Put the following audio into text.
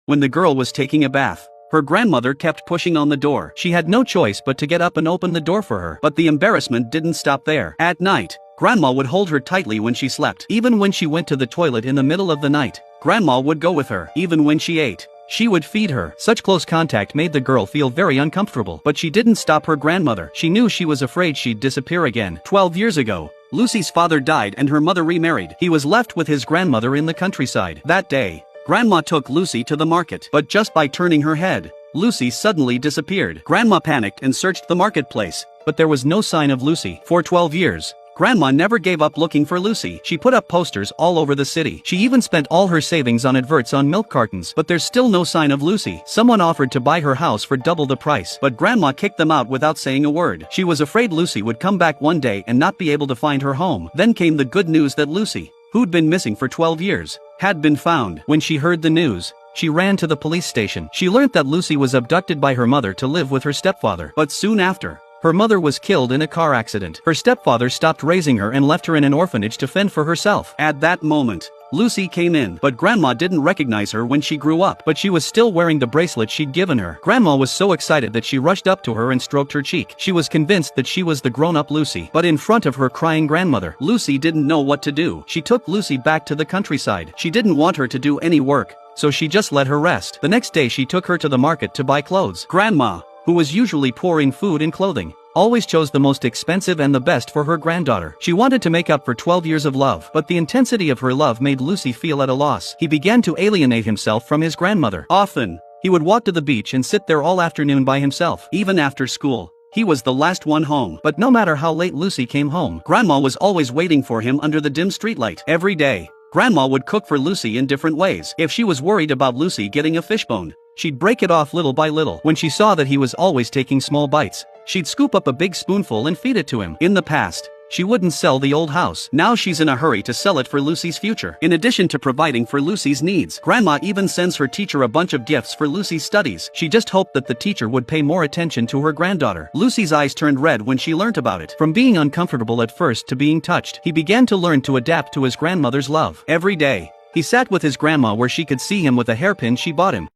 when the girl was taking a bath. Her grandmother kept pushing on the door. She had no choice but to get up and open the door for her. But the embarrassment didn't stop there. At night, Grandma would hold her tightly when she slept. Even when she went to the toilet in the middle of the night, Grandma would go with her. Even when she ate, she would feed her. Such close contact made the girl feel very uncomfortable. But she didn't stop her grandmother. She knew she was afraid she'd disappear again. 12 years ago, Lucy's father died and her mother remarried. He was left with his grandmother in the countryside. That day, Grandma took Lucy to the market. But just by turning her head, Lucy suddenly disappeared. Grandma panicked and searched the marketplace, but there was no sign of Lucy. For 12 years, Grandma never gave up looking for Lucy. She put up posters all over the city. She even spent all her savings on adverts on milk cartons. But there's still no sign of Lucy. Someone offered to buy her house for double the price, but Grandma kicked them out without saying a word. She was afraid Lucy would come back one day and not be able to find her home. Then came the good news that Lucy, who'd been missing for 12 years, had been found. When she heard the news, she ran to the police station. She learned that Lucy was abducted by her mother to live with her stepfather. But soon after, her mother was killed in a car accident. Her stepfather stopped raising her and left her in an orphanage to fend for herself. At that moment, Lucy came in, but Grandma didn't recognize her when she grew up. But she was still wearing the bracelet she'd given her. Grandma was so excited that she rushed up to her and stroked her cheek. She was convinced that she was the grown-up Lucy. But in front of her crying grandmother, Lucy didn't know what to do. She took Lucy back to the countryside. She didn't want her to do any work, so she just let her rest. The next day she took her to the market to buy clothes. Grandma, who was usually poor in food and clothing, always chose the most expensive and the best for her granddaughter. She wanted to make up for 12 years of love, but the intensity of her love made Lucy feel at a loss. He began to alienate himself from his grandmother. Often, he would walk to the beach and sit there all afternoon by himself. Even after school, he was the last one home. But no matter how late Lucy came home, Grandma was always waiting for him under the dim streetlight. Every day, Grandma would cook for Lucy in different ways. If she was worried about Lucy getting a fishbone, she'd break it off little by little. When she saw that he was always taking small bites, she'd scoop up a big spoonful and feed it to him. In the past, she wouldn't sell the old house. Now she's in a hurry to sell it for Lucy's future. In addition to providing for Lucy's needs, Grandma even sends her teacher a bunch of gifts for Lucy's studies. She just hoped that the teacher would pay more attention to her granddaughter. Lucy's eyes turned red when she learnt about it. From being uncomfortable at first to being touched, he began to learn to adapt to his grandmother's love. Every day, he sat with his grandma where she could see him with a hairpin she bought him.